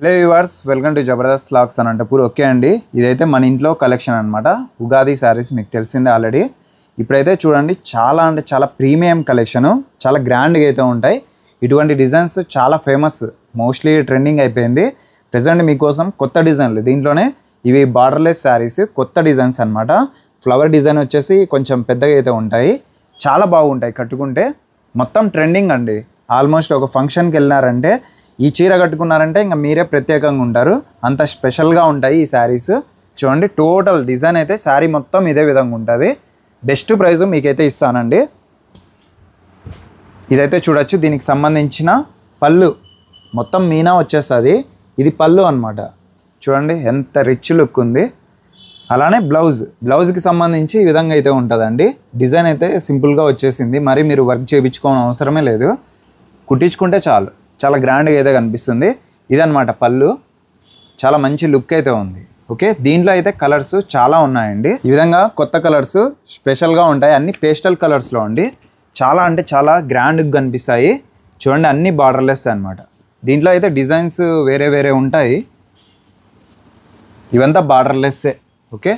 Hello viewers, welcome to Jabardasth vlogs Anantapur. Okay అండి, ఇదైతే మన ఇంట్లో కలెక్షన్ అనమాట. ఉగాది శారీస్ మీకు తెలిసిందే ఆల్రెడీ. ఇప్పుడైతే చూడండి, చాలా అంటే చాలా ప్రీమియం కలెక్షను, చాలా గ్రాండ్గా అయితే ఉంటాయి. ఇటువంటి డిజైన్స్ చాలా ఫేమస్, మోస్ట్లీ ట్రెండింగ్ అయిపోయింది. ప్రజెంట్ మీకోసం కొత్త డిజైన్లు, దీంట్లోనే ఇవి బార్డర్లెస్ శారీస్, కొత్త డిజైన్స్ అనమాట. ఫ్లవర్ డిజైన్ వచ్చేసి కొంచెం పెద్దగా అయితే ఉంటాయి, చాలా బాగుంటాయి కట్టుకుంటే. మొత్తం ట్రెండింగ్ అండి. ఆల్మోస్ట్ ఒక ఫంక్షన్కి వెళ్ళినారంటే ఈ చీర కట్టుకున్నారంటే ఇంకా మీరే ప్రత్యేకంగా ఉంటారు, అంత స్పెషల్గా ఉంటాయి ఈ శారీస్. చూడండి, టోటల్ డిజైన్ అయితే శారీ మొత్తం ఇదే విధంగా ఉంటుంది. బెస్ట్ ప్రైస్ మీకైతే ఇస్తానండి. ఇదైతే చూడొచ్చు, దీనికి సంబంధించిన పళ్ళు మొత్తం మీనా వచ్చేస్తుంది. ఇది పళ్ళు అనమాట. చూడండి ఎంత రిచ్ లుక్ ఉంది. అలానే బ్లౌజ్కి సంబంధించి ఈ విధంగా అయితే ఉంటుందండి. డిజైన్ అయితే సింపుల్గా వచ్చేసింది, మరి మీరు వర్క్ చేయించుకోవడం అవసరమే లేదు, కుట్టించుకుంటే చాలు. చాలా గ్రాండ్గా అయితే కనిపిస్తుంది. ఇదనమాట పళ్ళు, చాలా మంచి లుక్ అయితే ఉంది. ఓకే, దీంట్లో అయితే కలర్స్ చాలా ఉన్నాయండి. ఈ విధంగా కొత్త కలర్స్ స్పెషల్గా ఉంటాయి, అన్ని పేస్టల్ కలర్స్లో అండి. చాలా అంటే చాలా గ్రాండ్గా కనిపిస్తాయి. చూడండి, అన్ని బార్డర్లెస్ అనమాట. దీంట్లో అయితే డిజైన్స్ వేరే వేరే ఉంటాయి, ఇవంతా బార్డర్లెస్సే. ఓకే,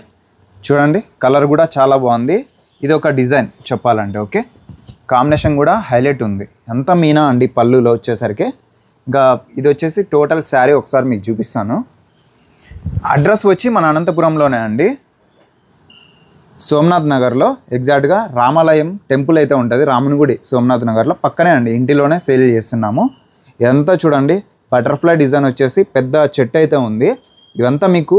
చూడండి కలర్ కూడా చాలా బాగుంది. ఇది ఒక డిజైన్ చెప్పాలంటే. ఓకే, కాంబినేషన్ కూడా హైలైట్ ఉంది. ఎంత మీనా అండి పళ్ళులో వచ్చేసరికి. ఇంకా ఇది వచ్చేసి టోటల్ శారీ ఒకసారి మీకు చూపిస్తాను. అడ్రస్ వచ్చి మన అనంతపురంలోనే అండి, సోమనాథ్ నగర్లో. ఎగ్జాక్ట్గా రామాలయం టెంపుల్ అయితే ఉంటుంది, రాముని గుడి సోమనాథ్ నగర్లో పక్కనే అండి. ఇంటిలోనే సేల్ చేస్తున్నాము. ఇదంతా చూడండి, బటర్ఫ్లై డిజైన్ వచ్చేసి పెద్ద చెట్టు అయితే ఉంది. ఇవంతా మీకు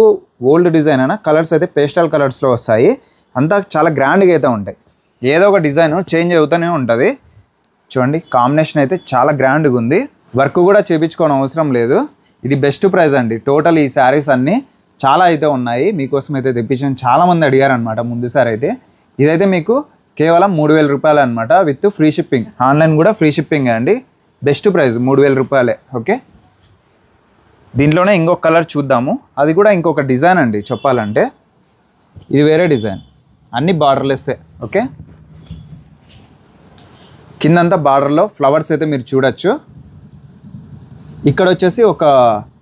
ఓల్డ్ డిజైన్ అయినా కలర్స్ అయితే పేస్టల్ కలర్స్లో వస్తాయి. అంతా చాలా గ్రాండ్గా అయితే ఉంటాయి. ఏదో ఒక డిజైన్ చేంజ్ అవుతూనే ఉంటుంది. చూడండి, కాంబినేషన్ అయితే చాలా గ్రాండ్గా ఉంది. వర్క్ కూడా చేయించుకోవడం అవసరం లేదు. ఇది బెస్ట్ ప్రైస్ అండి. టోటల్ ఈ శారీస్ అన్నీ చాలా అయితే ఉన్నాయి, మీకోసం అయితే తెప్పించాను. చాలామంది అడిగారనమాట ముందుసారి అయితే. ఇదైతే మీకు కేవలం 3000 రూపాయలు అనమాట, విత్ ఫ్రీ షిప్పింగ్. ఆన్లైన్ కూడా ఫ్రీ షిప్పింగ్ అండి. బెస్ట్ ప్రైస్ 3000 రూపాయలే. ఓకే, దీంట్లోనే ఇంకొక కలర్ చూద్దాము. అది కూడా ఇంకొక డిజైన్ అండి చెప్పాలంటే. ఇది వేరే డిజైన్, అన్నీ బార్డర్లెస్సే. ఓకే, కిందంతా బార్డర్లో ఫ్లవర్స్ అయితే మీరు చూడొచ్చు. ఇక్కడ వచ్చేసి ఒక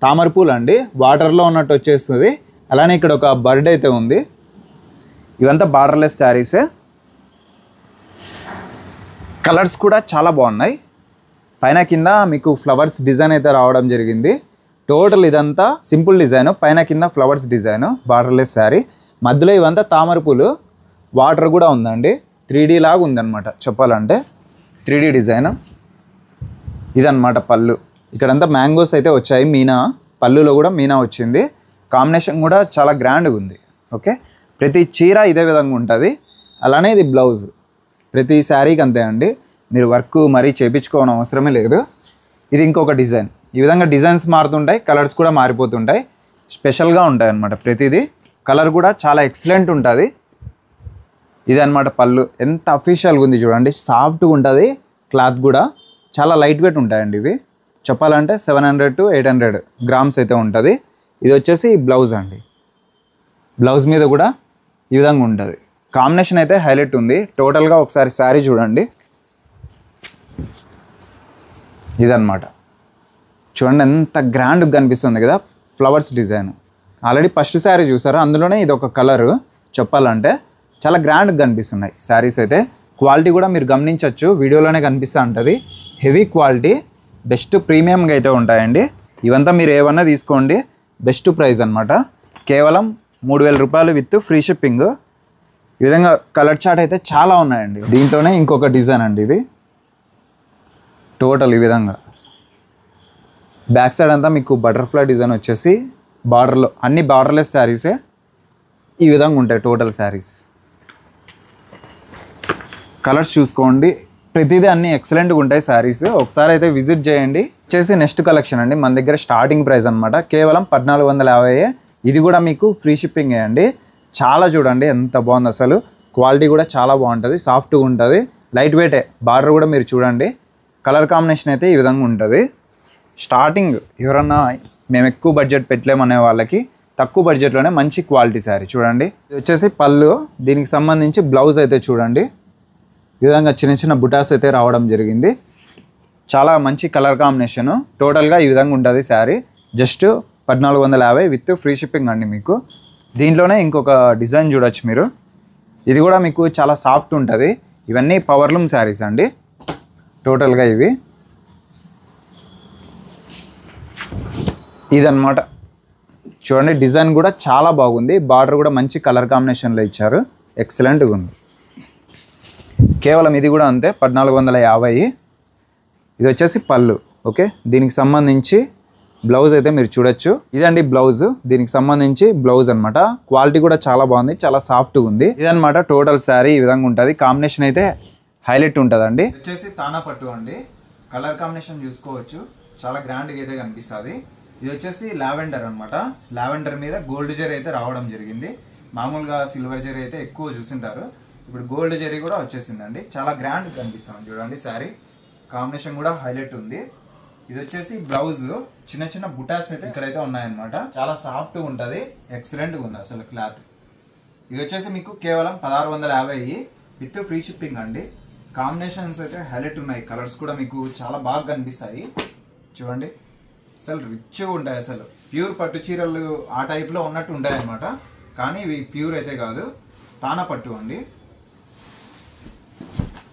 తామర పూలు అండి, వాటర్లో ఉన్నట్టు వచ్చేస్తుంది. అలానే ఇక్కడ ఒక బర్డ్ అయితే ఉంది. ఇవంతా బార్డర్లెస్ శారీసే. కలర్స్ కూడా చాలా బాగున్నాయి. పైన కింద మీకు ఫ్లవర్స్ డిజైన్ అయితే రావడం జరిగింది. టోటల్ ఇదంతా సింపుల్ డిజైన్, పైన కింద ఫ్లవర్స్ డిజైన్, బార్డర్లెస్ శారీ. మధ్యలో ఇవంతా తామర పూలు, వాటర్ కూడా ఉందండి. 3D లాగా ఉందన్నమాట చెప్పాలంటే, 3D డిజైన్. ఇదన్నమాట పళ్ళు. ఇక్కడంతా మ్యాంగోస్ అయితే వచ్చాయి, మీనా పళ్ళులో కూడా మీనా వచ్చింది. కాంబినేషన్ కూడా చాలా గ్రాండ్గా ఉంది. ఓకే, ప్రతి చీర ఇదే విధంగా ఉంటుంది. అలానే ఇది బ్లౌజ్, ప్రతి శారీకి అంతే అండి. మీరు వర్క్ మరీ చేయించుకోవడం అవసరమే లేదు. ఇది ఇంకొక డిజైన్. ఈ విధంగా డిజైన్స్ మారుతుంటాయి, కలర్స్ కూడా మారిపోతుంటాయి, స్పెషల్గా ఉంటాయి అన్నమాట ప్రతిదీ. కలర్ కూడా చాలా ఎక్సలెంట్ ఉంటుంది. ఇది అనమాట పళ్ళు. ఎంత అఫీషియల్గా ఉంది చూడండి, సాఫ్ట్గా ఉంటుంది. క్లాత్ కూడా చాలా లైట్ వెయిట్ ఉంటాయండి ఇవి. చెప్పాలంటే 700 to 800 గ్రామ్స్ అయితే ఉంటుంది. ఇది వచ్చేసి బ్లౌజ్ అండి. బ్లౌజ్ మీద కూడా ఈ విధంగా ఉంటుంది. కాంబినేషన్ అయితే హైలైట్ ఉంది. టోటల్గా ఒకసారి శారీ చూడండి. ఇదన్నమాట. చూడండి ఎంత గ్రాండ్గా కనిపిస్తుంది కదా, flowers design. Already first sari చూసారు, అందులోనే ఇది ఒక కలరు. చెప్పాలంటే చాలా గ్రాండ్గా కనిపిస్తున్నాయి శారీస్ అయితే. క్వాలిటీ కూడా మీరు గమనించవచ్చు, వీడియోలోనే కనిపిస్తూ ఉంటుంది. హెవీ క్వాలిటీ, బెస్ట్ ప్రీమియంగా అయితే ఉంటాయండి. ఇవంతా మీరు ఏమన్నా తీసుకోండి, బెస్ట్ ప్రైస్ అనమాట. కేవలం 3000 రూపాయలు విత్ ఫ్రీ షిప్పింగ్. ఈ విధంగా కలర్ చార్ట్ అయితే చాలా ఉన్నాయండి. దీంట్లోనే ఇంకొక డిజైన్ అండి ఇది. టోటల్ ఈ విధంగా బ్యాక్ సైడ్ అంతా మీకు బటర్ఫ్లై డిజైన్ వచ్చేసి బార్డర్లో, అన్ని బార్డర్లెస్ శారీసే. ఈ విధంగా ఉంటాయి టోటల్ శారీస్. కలర్స్ చూసుకోండి, ప్రతిదీ అన్ని ఎక్సలెంట్గా ఉంటాయి శారీస్. ఒకసారి అయితే విజిట్ చేయండి. వచ్చేసి నెక్స్ట్ కలెక్షన్ అండి, మన దగ్గర స్టార్టింగ్ ప్రైస్ అనమాట కేవలం 1450. ఇది కూడా మీకు ఫ్రీ షిప్పింగ్ అండి. చాలా చూడండి ఎంత బాగుంది అసలు. క్వాలిటీ కూడా చాలా బాగుంటుంది, సాఫ్ట్గా ఉంటుంది, లైట్ వెయిటే. బార్డర్ కూడా మీరు చూడండి, కలర్ కాంబినేషన్ అయితే ఈ విధంగా ఉంటుంది. స్టార్టింగ్ ఎవరన్నా మేము ఎక్కువ బడ్జెట్ పెట్టలేమనే వాళ్ళకి తక్కువ బడ్జెట్లోనే మంచి క్వాలిటీ శారీ చూడండి. ఇది వచ్చేసి పళ్ళు, దీనికి సంబంధించి బ్లౌజ్ అయితే చూడండి. ఈ విధంగా చిన్న చిన్న బుటాస్ అయితే రావడం జరిగింది. చాలా మంచి కలర్ కాంబినేషను. టోటల్గా ఈ విధంగా ఉంటుంది sari. Just 1450 with free shipping అండి మీకు. దీంట్లోనే ఇంకొక డిజైన్ చూడొచ్చు మీరు. ఇది కూడా మీకు చాలా సాఫ్ట్ ఉంటుంది. ఇవన్నీ పవర్లూమ్ శారీస్ అండి టోటల్గా ఇవి. ఇదన్నమాట చూడండి, డిజైన్ కూడా చాలా బాగుంది. బార్డర్ కూడా మంచి కలర్ కాంబినేషన్లో ఇచ్చారు, ఎక్సలెంట్గా ఉంది. కేవలం ఇది కూడా అంతే 1450. ఇది వచ్చేసి పళ్ళు. ఓకే, దీనికి సంబంధించి బ్లౌజ్ అయితే మీరు చూడొచ్చు. ఇదండి బ్లౌజ్, దీనికి సంబంధించి బ్లౌజ్ అనమాట. క్వాలిటీ కూడా చాలా బాగుంది, చాలా సాఫ్ట్గా ఉంది. ఇదనమాట టోటల్ శారీ ఈ విధంగా ఉంటుంది. కాంబినేషన్ అయితే హైలైట్ ఉంటుందండి. వచ్చేసి తానా పట్టు అండి. కలర్ కాంబినేషన్ చూసుకోవచ్చు, చాలా గ్రాండ్గా అయితే కనిపిస్తుంది. ఇది వచ్చేసి లావెండర్ అనమాట. లావెండర్ మీద గోల్డ్ జరీ అయితే రావడం జరిగింది. మామూలుగా సిల్వర్ జరీ అయితే ఎక్కువ చూసింటారు, ఇప్పుడు గోల్డ్ జరీ కూడా వచ్చేసిందండి. చాలా గ్రాండ్ కనిపిస్తుంది చూడండి. శారీ కాంబినేషన్ కూడా హైలైట్ ఉంది. ఇది వచ్చేసి బ్లౌజ్, చిన్న చిన్న బుటాస్ అయితే ఇక్కడైతే ఉన్నాయన్నమాట. చాలా సాఫ్ట్గా ఉంటుంది, ఎక్సలెంట్గా ఉంది అసలు క్లాత్. ఇది వచ్చేసి మీకు కేవలం 1650 విత్ ఫ్రీ షిప్పింగ్ అండి. కాంబినేషన్స్ అయితే హైలైట్ ఉన్నాయి. కలర్స్ కూడా మీకు చాలా బాగా కనిపిస్తాయి చూడండి. అసలు రిచ్గా ఉంటాయి. అసలు ప్యూర్ పట్టు చీరలు ఆ టైప్లో ఉన్నట్టు ఉంటాయి అన్నమాట. కానీ ఇవి ప్యూర్ అయితే కాదు, తానా పట్టు అండి.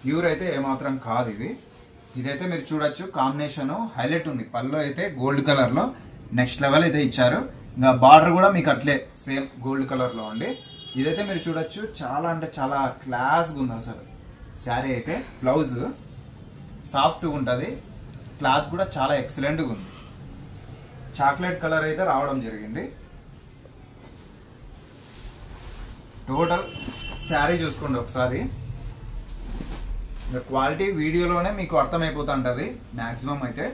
ప్యూర్ అయితే ఏమాత్రం కాదు ఇవి. ఇదైతే మీరు చూడొచ్చు, కాంబినేషన్ హైలైట్ ఉంది. పళ్ళు అయితే గోల్డ్ కలర్లో నెక్స్ట్ లెవెల్ అయితే ఇచ్చారు. ఇంకా బార్డర్ కూడా మీకు అట్లే సేమ్ గోల్డ్ కలర్లో అండి. ఇదైతే మీరు చూడొచ్చు, చాలా అంటే చాలా క్లాస్గా ఉంది అసలు శారీ అయితే. బ్లౌజ్ సాఫ్ట్గా ఉంటుంది, క్లాత్ కూడా చాలా ఎక్సలెంట్గా ఉంది. చాక్లెట్ కలర్ అయితే రావడం జరిగింది. టోటల్ శారీ చూసుకోండి ఒకసారి. క్వాలిటీ వీడియోలోనే మీకు అర్థమైపోతుంటుంది మ్యాక్సిమం అయితే.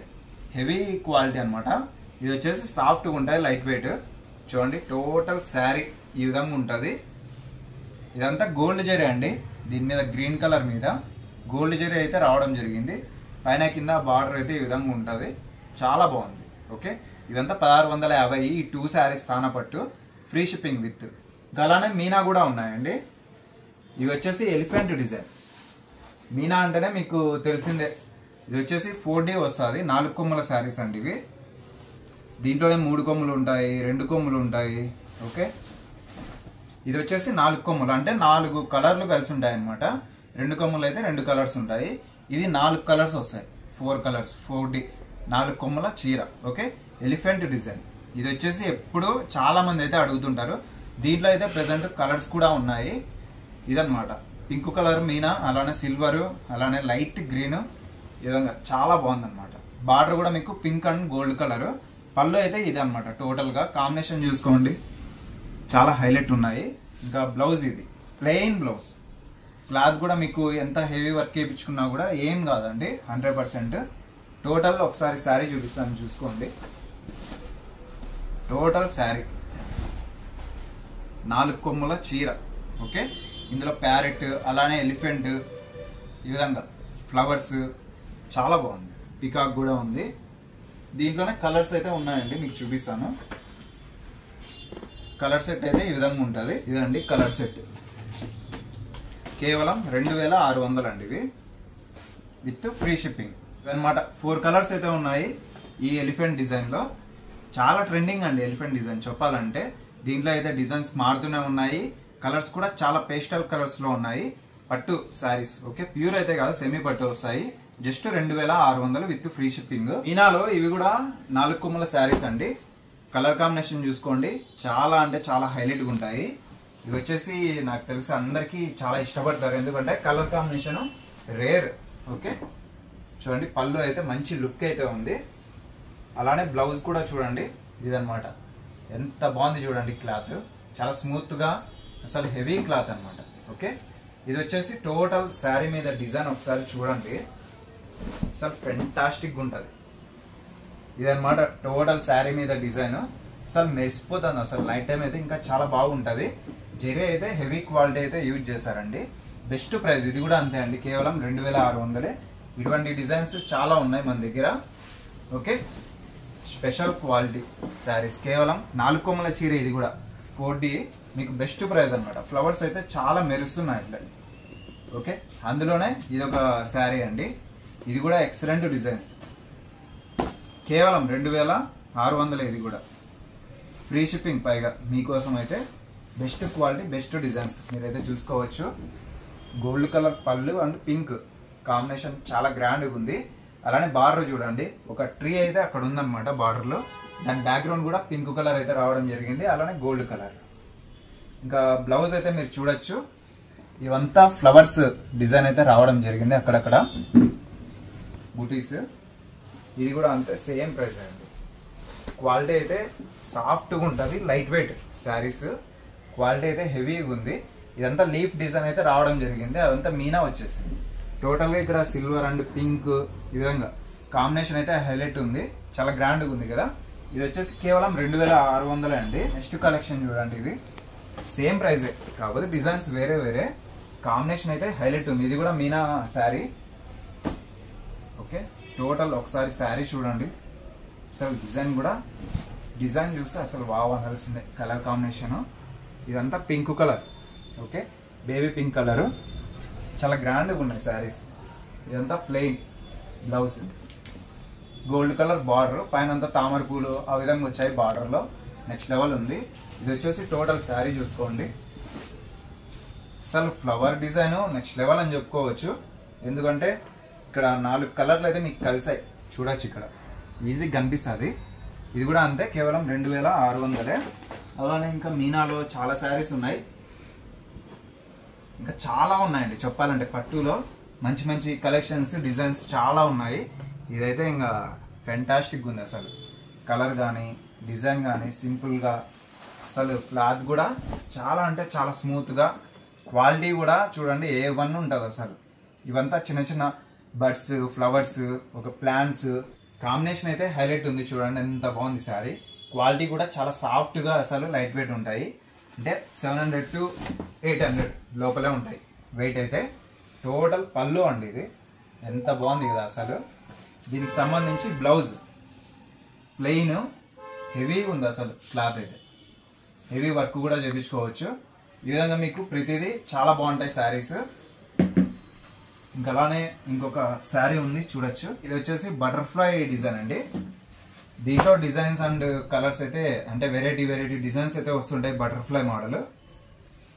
హెవీ క్వాలిటీ అనమాట. ఇది వచ్చేసి సాఫ్ట్గా ఉంటాయి, లైట్ వెయిట్. చూడండి టోటల్ శారీ ఈ విధంగా ఉంటుంది. ఇదంతా గోల్డ్ జరీ అండి. దీని మీద గ్రీన్ కలర్ మీద గోల్డ్ జరీ అయితే రావడం జరిగింది. పైన కింద బార్డర్ అయితే ఈ విధంగా ఉంటుంది, చాలా బాగుంది. ఓకే, ఇదంతా 1650. ఈ 2 శారీస్ తానా పట్టు, ఫ్రీ షిప్పింగ్ విత్. అలానే మీనా కూడా ఉన్నాయండి. ఇవి వచ్చేసి ఎలిఫెంట్ డిజైన్. మీనా అంటేనే మీకు తెలిసిందే. ఇది వచ్చేసి 4D వస్తుంది, 4 కొమ్మల శారీస్ అండి ఇవి. దీంట్లోనే 3 కొమ్ములు ఉంటాయి, 2 కొమ్ములు ఉంటాయి. ఓకే, ఇది వచ్చేసి 4 కొమ్ములు అంటే 4 కలర్లు కలిసి ఉంటాయి అనమాట. 2 కొమ్ములు అయితే 2 కలర్స్ ఉంటాయి. ఇది 4 కలర్స్ వస్తాయి, 4 కలర్స్ 4D 4 కొమ్మల చీర. Okay, elephant design. ఇది వచ్చేసి ఎప్పుడు చాలా మంది అయితే అడుగుతుంటారు. దీంట్లో అయితే ప్రెసెంట్ కలర్స్ కూడా ఉన్నాయి. ఇదన్నమాట పింక్ కలర్ మీనా, అలానే సిల్వర్, అలానే లైట్ గ్రీన్, ఈ విధంగా చాలా బాగుంది అనమాట. బార్డర్ కూడా మీకు పింక్ అండ్ గోల్డ్ కలర్. పళ్ళు అయితే ఇది అనమాట. టోటల్ గా కాంబినేషన్ చూసుకోండి, చాలా హైలైట్ ఉన్నాయి. ఇంకా బ్లౌజ్ ఇది ప్లెయిన్ బ్లౌజ్. క్లాత్ కూడా మీకు ఎంత హెవీ వర్క్ చేయించుకున్నా కూడా ఏం కాదండి, 100%. టోటల్ ఒకసారి శారీ చూపిస్తాను చూసుకోండి. టోటల్ శారీ 4 కొమ్ముల చీర. ఓకే, ఇందులో ప్యారెట్, అలానే ఎలిఫెంట్, ఈ విధంగా ఫ్లవర్స్, చాలా బాగుంది. పికాక్ కూడా ఉంది. దీంట్లోనే కలర్స్ అయితే ఉన్నాయండి, మీకు చూపిస్తాను. కలర్ సెట్ అయితే ఈ విధంగా ఉంటుంది. ఇదండి కలర్ సెట్, కేవలం 2600 అండి ఇవి విత్ ఫ్రీ షిప్పింగ్ అనమాట. 4 కలర్స్ అయితే ఉన్నాయి ఈ ఎలిఫెంట్ డిజైన్ లో. చాలా ట్రెండింగ్ అండి ఎలిఫెంట్ డిజైన్ చెప్పాలంటే. దీంట్లో అయితే డిజైన్స్ మారుతూనే ఉన్నాయి. కలర్స్ కూడా చాలా పేస్టల్ కలర్స్ లో ఉన్నాయి. పట్టు శారీస్. ఓకే, ప్యూర్ అయితే కాదు, సెమీ పట్టు వస్తాయి. Just 2600 with free shipping. ఈనాలో ఇవి కూడా 4 కొమ్ముల శారీస్ అండి. కలర్ కాంబినేషన్ చూసుకోండి, చాలా అంటే చాలా హైలైట్ గా ఉంటాయి. ఇవి వచ్చేసి నాకు తెలిసి అందరికి చాలా ఇష్టపడతారు, ఎందుకంటే కలర్ కాంబినేషన్ రేర్. ఓకే, చూడండి పళ్ళు అయితే మంచి లుక్ అయితే ఉంది. అలానే బ్లౌజ్ కూడా చూడండి, ఇదనమాట. ఎంత బాగుంది చూడండి. క్లాత్ చాలా స్మూత్ గా, అసలు హెవీ క్లాత్ అనమాట. ఓకే, ఇది వచ్చేసి టోటల్ శారీ మీద డిజైన్ ఒకసారి చూడండి, అసలు ఫెంటాస్టిక్ ఉంటుంది. ఇదనమాట టోటల్ శారీ మీద డిజైన్. అసలు మెరిసిపోతుంది అసలు. నైట్ టైం అయితే ఇంకా చాలా బాగుంటుంది. జరీ అయితే హెవీ క్వాలిటీ అయితే యూజ్ చేశారండి. Best price. ఇది కూడా అంతే అండి, కేవలం 2600. ఇటువంటి డిజైన్స్ చాలా ఉన్నాయి మన దగ్గర. Okay, special quality saris. కేవలం 4 కొమ్మల చీర. ఇది కూడా 4D, మీకు బెస్ట్ ప్రైస్ అనమాట. ఫ్లవర్స్ అయితే చాలా మెరుస్తున్నాయి ఇట్లా. ఓకే, అందులోనే ఇది ఒక శారీ అండి. ఇది కూడా ఎక్సలెంట్ డిజైన్స్. కేవలం 2600 600 ఇది కూడా ఫ్రీ షిప్పింగ్ పైగా మీకోసం అయితే బెస్ట్ క్వాలిటీ బెస్ట్ డిజైన్స్ మీరైతే చూసుకోవచ్చు. గోల్డ్ కలర్ పళ్ళు అండ్ పింక్ కాంబినేషన్ చాలా గ్రాండ్గా ఉంది. అలానే బార్డర్ చూడండి, ఒక ట్రీ అయితే అక్కడ ఉందన్నమాట బార్డర్లో. దాని బ్యాక్గ్రౌండ్ కూడా పింక్ కలర్ అయితే రావడం జరిగింది, అలానే గోల్డ్ కలర్. ఇంకా బ్లౌజ్ అయితే మీరు చూడొచ్చు, ఇవంతా ఫ్లవర్స్ డిజైన్ అయితే రావడం జరిగింది అక్కడక్కడ బూటీస్. ఇది కూడా అంతే సేమ్ ప్రైస్ అండి. క్వాలిటీ అయితే సాఫ్ట్గా ఉంటుంది, లైట్ వెయిట్ శారీస్. క్వాలిటీ అయితే హెవీగా ఉంది. ఇదంతా లీఫ్ డిజైన్ అయితే రావడం జరిగింది, అదంతా మీనా వచ్చేసింది. టోటల్గా ఇక్కడ సిల్వర్ అండ్ పింక్ ఈ విధంగా కాంబినేషన్ అయితే హైలైట్ ఉంది, చాలా గ్రాండ్గా ఉంది కదా. ఇది వచ్చేసి కేవలం 2600 అండి. నెక్స్ట్ కలెక్షన్ చూడండి, ఇది సేమ్ ప్రైజే కాకపోతే డిజైన్స్ వేరే వేరే, కాంబినేషన్ అయితే హైలైట్ ఉంది. ఇది కూడా మీనా శారీ. ఓకే, టోటల్ ఒకసారి శారీ చూడండి, అసలు డిజైన్ చూస్తే అసలు వావ్ అనాల్సిందే. కలర్ కాంబినేషన్ ఇదంతా pink colour. Okay, baby pink colour, చాలా గ్రాండ్గా ఉన్నాయి శారీస్. ఇదంతా plain blouse, gold colour border, పైన అంతా తామర పూలు ఆ విధంగా వచ్చాయి బార్డర్లో. నెక్స్ట్ లెవెల్ ఉంది. ఇది వచ్చేసి టోటల్ శారీ చూసుకోండి, అసలు ఫ్లవర్ డిజైన్ నెక్స్ట్ లెవెల్ అని చెప్పుకోవచ్చు. ఎందుకంటే ఇక్కడ 4 కలర్లు అయితే మీకు కలిసాయి చూడొచ్చు, ఇక్కడ ఈజీగా కనిపిస్తుంది. ఇది కూడా అంతే, కేవలం 2600. అలానే ఇంకా మీనాలో చాలా శారీస్ ఉన్నాయి, ఇంకా చాలా ఉన్నాయండి చెప్పాలంటే. పట్టులో మంచి మంచి కలెక్షన్స్ డిజైన్స్ చాలా ఉన్నాయి. ఇదైతే ఇంకా ఫెంటాస్టిక్ ఉంది అసలు, కలర్ కానీ డిజైన్ కానీ సింపుల్గా. అసలు క్లాత్ కూడా చాలా అంటే చాలా స్మూత్గా, క్వాలిటీ కూడా చూడండి A1 ఉంటుంది అసలు. ఇవంతా చిన్న చిన్న బర్డ్స్, ఫ్లవర్స్, ఒక ప్లాంట్స్ కాంబినేషన్ అయితే హైలైట్ ఉంది. చూడండి ఎంత బాగుంది శారీ. క్వాలిటీ కూడా చాలా సాఫ్ట్గా అసలు లైట్ వెయిట్ ఉంటాయి. అంటే 700 to 800 లోపలే ఉంటాయి వెయిట్ అయితే. టోటల్ పళ్ళు అండి, ఇది ఎంత బాగుంది కదా అసలు. దీనికి సంబంధించి బ్లౌజ్ ప్లెయిన్ హెవీగా ఉంది అసలు. క్లాత్ అయితే హెవీ వర్క్ కూడా చేయించుకోవచ్చు. ఈ విధంగా మీకు ప్రతిదీ చాలా బాగుంటాయి శారీస్. ఇంకా అలానే ఇంకొక శారీ ఉంది చూడొచ్చు. ఇది వచ్చేసి బటర్ఫ్లై డిజైన్ అండి. దీంట్లో డిజైన్స్ అండ్ కలర్స్ అయితే అంటే వెరైటీ డిజైన్స్ అయితే వస్తుంటాయి. బటర్ఫ్లై మోడల్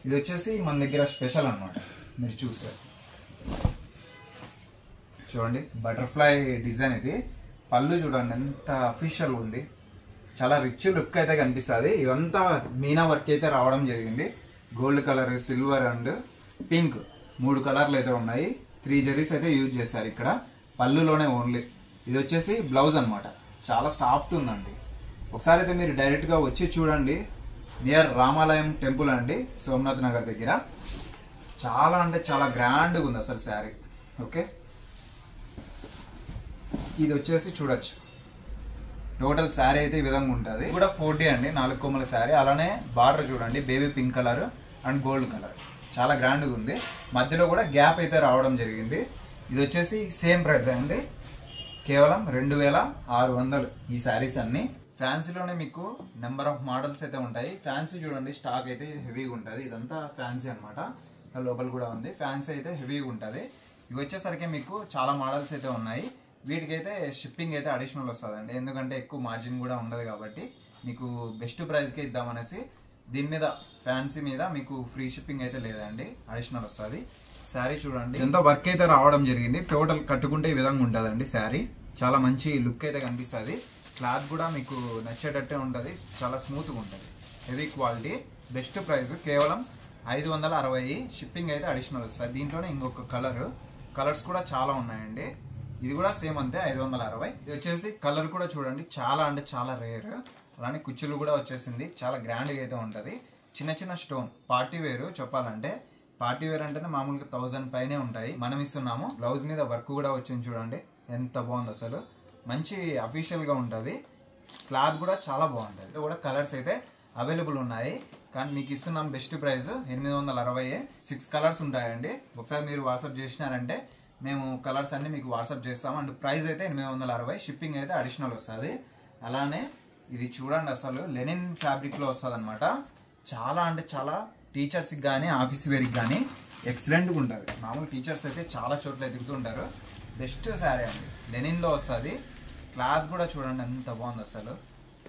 ఇది వచ్చేసి మన దగ్గర స్పెషల్ అన్నమాట. మీరు చూస్తారు చూడండి, బటర్ఫ్లై డిజైన్. ఇది పళ్ళు చూడండి ఎంత అఫీషియల్ ఉంది, చాలా రిచ్ లుక్ అయితే కనిపిస్తుంది. ఇవంతా మీనా వర్క్ అయితే రావడం జరిగింది. Gold colour, silver and pink 3 కలర్లు అయితే ఉన్నాయి. 3 జరీస్ అయితే యూజ్ చేశారు ఇక్కడ పళ్ళులోనే ఓన్లీ. ఇది వచ్చేసి బ్లౌజ్ అన్నమాట, చాలా సాఫ్ట్ ఉందండి. ఒకసారి అయితే మీరు డైరెక్ట్గా వచ్చి చూడండి. నియర్ రామాలయం టెంపుల్ అండి, సోమనాథ్ నగర్ దగ్గర. చాలా అంటే చాలా గ్రాండ్గా ఉంది అసలు శారీ. ఓకే, ఇది వచ్చేసి చూడొచ్చు టోటల్ శారీ అయితే ఈ విధంగా ఉంటుంది. ఇది కూడా 40 అండి, 4 కొమ్మల శారీ. అలానే బార్డర్ చూడండి, baby pink colour and gold colour, చాలా గ్రాండ్గా ఉంది. మధ్యలో కూడా గ్యాప్ అయితే రావడం జరిగింది. ఇది వచ్చేసి సేమ్ ప్రైస్ అండి, కేవలం 2600 ఈ శారీస్ అన్ని. ఫ్యాన్సీలోనే మీకు నెంబర్ ఆఫ్ మోడల్స్ అయితే ఉంటాయి. ఫ్యాన్సీ చూడండి స్టాక్ అయితే హెవీగా ఉంటుంది. ఇదంతా ఫ్యాన్సీ అనమాట, లోపల కూడా ఉంది. ఫ్యాన్సీ అయితే హెవీగా ఉంటుంది. ఇవి వచ్చేసరికి మీకు చాలా మోడల్స్ అయితే ఉన్నాయి. వీటికైతే షిప్పింగ్ అయితే అడిషనల్ వస్తుందండి, ఎందుకంటే ఎక్కువ మార్జిన్ కూడా ఉండదు కాబట్టి మీకు బెస్ట్ ప్రైస్కే ఇద్దామనేసి. దీని మీద ఫ్యాన్సీ మీద మీకు ఫ్రీ షిప్పింగ్ అయితే లేదండి, అడిషనల్ వస్తుంది. శారీ చూడండి ఎంత వర్క్ అయితే రావడం జరిగింది. టోటల్ కట్టుకుంటే ఈ విధంగా ఉంటుందండి శారీ. చాలా మంచి లుక్ అయితే కనిపిస్తుంది. క్లాత్ కూడా మీకు నచ్చేటట్టే ఉంటుంది, చాలా స్మూత్గా ఉంటుంది. హెవీ క్వాలిటీ, బెస్ట్ ప్రైస్ కేవలం 560. షిప్పింగ్ అయితే అడిషనల్ వస్తుంది. దీంట్లోనే ఇంకొక కలర్స్ కూడా చాలా ఉన్నాయండి. ఇది కూడా సేమ్ అంతే 560. ఇది వచ్చేసి కలర్ కూడా చూడండి చాలా అంటే చాలా రేర్. అలానే కుచ్చులు కూడా వచ్చేసింది, చాలా గ్రాండ్గా అయితే ఉంటుంది. చిన్న చిన్న స్టోన్ పార్టీ వేర్. చెప్పాలంటే పార్టీ వేర్ అంటేనే మామూలుగా 1000 పైనే ఉంటాయి. మనం ఇస్తున్నాము. బ్లౌజ్ మీద వర్క్ కూడా వచ్చింది చూడండి ఎంత బాగుంది అసలు. మంచి అఫీషియల్గా ఉంటుంది. క్లాత్ కూడా చాలా బాగుంటుంది. ఇది కూడా కలర్స్ అయితే అవైలబుల్ ఉన్నాయి, కానీ మీకు ఇస్తున్నాం బెస్ట్ ప్రైస్ 860. 6 కలర్స్ ఉంటాయండి. ఒకసారి మీరు వాట్సాప్ చేసినారంటే మేము కలర్స్ అన్ని మీకు వాట్సాప్ చేస్తాము. అండ్ ప్రైస్ అయితే 860. షిప్పింగ్ అయితే అడిషనల్ వస్తుంది. అలానే ఇది చూడండి అసలు లెనిన్ ఫ్యాబ్రిక్లో వస్తుంది అనమాట. చాలా అంటే చాలా టీచర్స్కి కానీ ఆఫీస్ వేర్కి కానీ ఎక్సలెంట్గా ఉంటుంది. మామూలు టీచర్స్ అయితే చాలా చోట్ల ఎదుగుతుంటారు. బెస్ట్ శారీ అండి, లెనిన్లో వస్తుంది. క్లాత్ కూడా చూడండి ఎంత బాగుంది అసలు.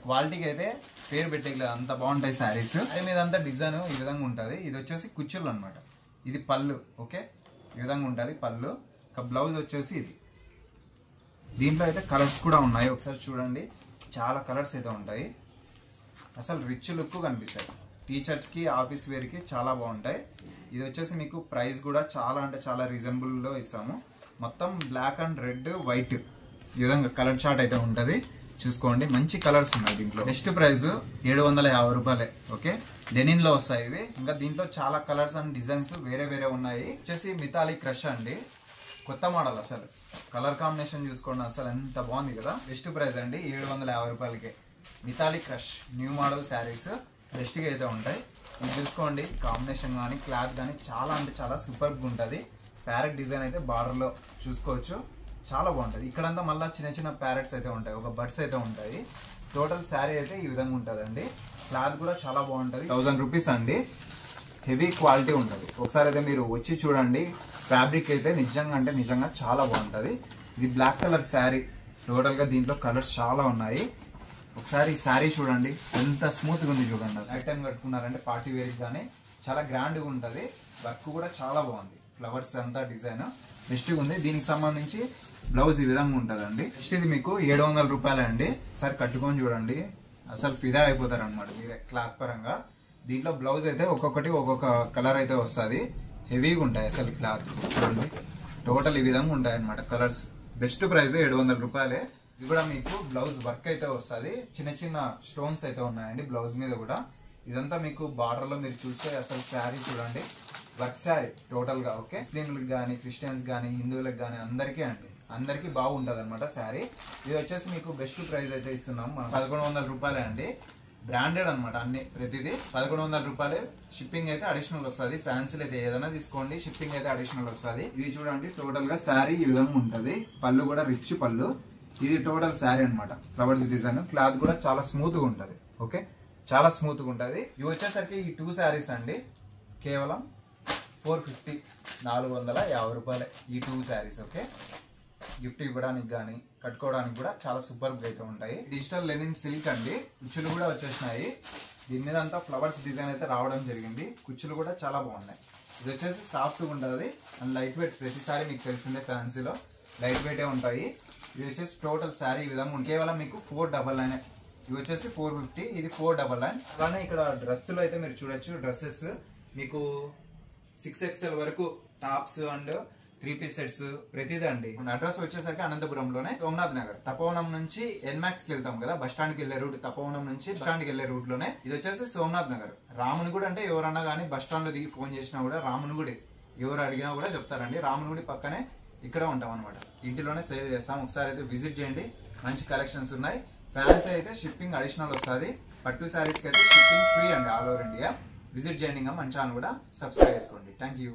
క్వాలిటీకి అయితే పేరు పెట్టేయలేదు, అంత బాగుంటాయి శారీస్. శారీ మీద అంతా డిజైన్ ఈ విధంగా ఉంటుంది. ఇది వచ్చేసి కుచ్చులు అనమాట. ఇది పళ్ళు. ఓకే, ఈ విధంగా ఉంటుంది పళ్ళు. ఒక బ్లౌజ్ వచ్చేసి ఇది. దీంట్లో అయితే కలర్స్ కూడా ఉన్నాయి, ఒకసారి చూడండి. చాలా కలర్స్ అయితే ఉంటాయి. అసలు రిచ్ లుక్ కనిపిస్తాయి. టీచర్స్కి, ఆఫీస్ వేర్కి చాలా బాగుంటాయి. ఇది వచ్చేసి మీకు ప్రైస్ కూడా చాలా అంటే చాలా రీజనబుల్లో ఇస్తాము. మొత్తం బ్లాక్ అండ్ రెడ్ వైట్ ఈ విధంగా కలర్ చార్ట్ అయితే ఉంటుంది. చూసుకోండి, మంచి కలర్స్ ఉన్నాయి దీంట్లో. బెస్ట్ ప్రైస్ 750 రూపాయలే. ఓకే, లెనిన్ లో వస్తాయి ఇవి. ఇంకా దీంట్లో చాలా కలర్స్ అండ్ డిజైన్స్ వేరే వేరే ఉన్నాయి. వచ్చేసి మితాలి క్రష్ అండి, కొత్త మోడల్. అసలు కలర్ కాంబినేషన్ చూసుకోండి, అసలు ఎంత బాగుంది కదా. బెస్ట్ ప్రైస్ అండి 750 రూపాయలకే. Mitali crush new model sarees బెస్ట్గా అయితే ఉంటాయి. ఇది చూసుకోండి, కాంబినేషన్ కానీ క్లాత్ కానీ చాలా అంటే చాలా సూపర్గా ఉంటుంది. ప్యారెట్ డిజైన్ అయితే బార్డర్లో చూసుకోవచ్చు, చాలా బాగుంటుంది. ఇక్కడంతా మళ్ళీ చిన్న చిన్న ప్యారెట్స్ అయితే ఉంటాయి, ఒక బర్డ్స్ అయితే ఉంటాయి. టోటల్ శారీ అయితే ఈ విధంగా ఉంటుందండి. క్లాత్ కూడా చాలా బాగుంటుంది. 1000 రూపీస్ అండి, హెవీ క్వాలిటీ ఉంటుంది. ఒకసారి అయితే మీరు వచ్చి చూడండి. ఫ్యాబ్రిక్ అయితే నిజంగా అంటే నిజంగా చాలా బాగుంటుంది. ఇది బ్లాక్ కలర్ శారీ. టోటల్గా దీంట్లో కలర్స్ చాలా ఉన్నాయి. ఒకసారి ఈ శారీ చూడండి, ఎంత స్మూత్గా ఉంది చూడండి. నైట్ టైం కట్టుకున్నారంటే పార్టీ వేర్కి కానీ చాలా గ్రాండ్గా ఉంటుంది. వర్క్ కూడా చాలా బాగుంది, ఫ్లవర్స్ అంతా డిజైన్ బెస్ట్గా ఉంది. దీనికి సంబంధించి బ్లౌజ్ ఈ విధంగా ఉంటుందండి. నెక్స్ట్ ఇది మీకు 700 రూపాయలే అండి. ఒకసారి కట్టుకొని చూడండి, అసలు ఫిదా అయిపోతారు అనమాట మీరే క్లాత్ పరంగా. దీంట్లో బ్లౌజ్ అయితే ఒక్కొక్కటి ఒక్కొక్క కలర్ అయితే వస్తుంది. హెవీగా ఉంటాయి అసలు క్లాత్ చూడండి. టోటల్ ఈ విధంగా ఉంటాయి అనమాట కలర్స్. బెస్ట్ ప్రైస్ 700 రూపాయలే. ఇది కూడా మీకు బ్లౌజ్ వర్క్ అయితే వస్తుంది. చిన్న చిన్న స్టోన్స్ అయితే ఉన్నాయండి బ్లౌజ్ మీద కూడా. ఇదంతా మీకు బార్డర్ లో మీరు చూస్తే అసలు శారీ చూడండి, వర్క్ శారీ టోటల్ గా. ఓకే, ముస్లింలకు కానీ, క్రిస్టియన్స్ కానీ, హిందువులకు కానీ అందరికీ అండి, అందరికీ బాగుంటది అనమాట శారీ. ఇది వచ్చేసి మీకు బెస్ట్ ప్రైస్ అయితే ఇస్తున్నాం మనం. 1100 రూపాయలే అండి. బ్రాండెడ్ అనమాట అన్ని, ప్రతిదీ 1100 రూపాయలే. షిప్పింగ్ అయితే అడిషనల్ వస్తుంది. ఫ్యాన్సీలు అయితే ఏదైనా తీసుకోండి, షిప్పింగ్ అయితే అడిషనల్ వస్తుంది. ఇది చూడండి, టోటల్ గా శారీ ఈ విధంగా ఉంటది. పళ్ళు కూడా రిచ్ పళ్ళు. ఇది టోటల్ శారీ అనమాట, ఫ్లవర్స్ డిజైన్. క్లాత్ కూడా చాలా స్మూత్ గా ఉంటది. ఓకే, చాలా స్మూత్ గా ఉంటది. ఇవి వచ్చేసరికి ఈ 2 శారీస్ అండి, కేవలం 450, 450 రూపాయలే ఈ 2 శారీస్. ఓకే, గిఫ్ట్ ఇవ్వడానికి కానీ కట్టుకోవడానికి కూడా చాలా సూపర్ అయితే ఉంటాయి. డిజిటల్ లెనిన్ సిల్క్ అండి, కుచ్చులు కూడా వచ్చేసినాయి. దీని మీద అంతా ఫ్లవర్స్ డిజైన్ అయితే రావడం జరిగింది. కుచ్చులు కూడా చాలా బాగున్నాయి. ఇది వచ్చేసి సాఫ్ట్గా ఉంటుంది అండ్ లైట్ వెయిట్. ప్రతిసారి మీకు తెలిసిందే ఫ్యాన్సీలో లైట్ వెయిటే ఉంటాయి. ఇది వచ్చేసి టోటల్ శారీ ఈ విధంగా కేవలం మీకు 499. ఇవి వచ్చేసి 450, ఇది 499. అలానే ఇక్కడ డ్రెస్సులు అయితే మీరు చూడొచ్చు. డ్రెస్సెస్ మీకు 6XL వరకు టాప్స్ అండ్ 3 పీస్ సెట్స్ ప్రతిదీ అండి. అడ్రస్ వచ్చేసరికి అనంతపురంలోనే, సోమనాథ్ నగర్. తపోవనం నుంచి ఎన్మాక్స్ కి వెళ్తాం కదా, బస్ స్టాండ్ కి వెళ్లే రూట్. తపోవనం నుంచి బస్ స్టాండ్ కి వెళ్లే రూట్ లోనే ఇది వచ్చేసి సోమనాథ్ నగర్. రామునిగుడి అంటే ఎవరన్నా కానీ బస్ స్టాండ్ లో దిగి ఫోన్ చేసినా కూడా రామునిగుడి ఎవరు అడిగినా కూడా చెప్తారండి. రామునిగుడి పక్కనే ఇక్కడ ఉంటాం అనమాట. ఇంటిలోనే సేల్ చేస్తాం. ఒకసారి అయితే విజిట్ చేయండి, మంచి కలెక్షన్స్ ఉన్నాయి. ఫ్యాన్సీ అయితే షిప్పింగ్ అడిషనల్ వస్తుంది. పట్టు శారీస్కి అయితే షిప్పింగ్ ఫ్రీ అండి, ఆల్ ఓవర్ ఇండియా. విజిట్ చేయండి. ఇంకా మన ఛానల్ కూడా సబ్స్క్రైబ్ చేసుకోండి. Thank you.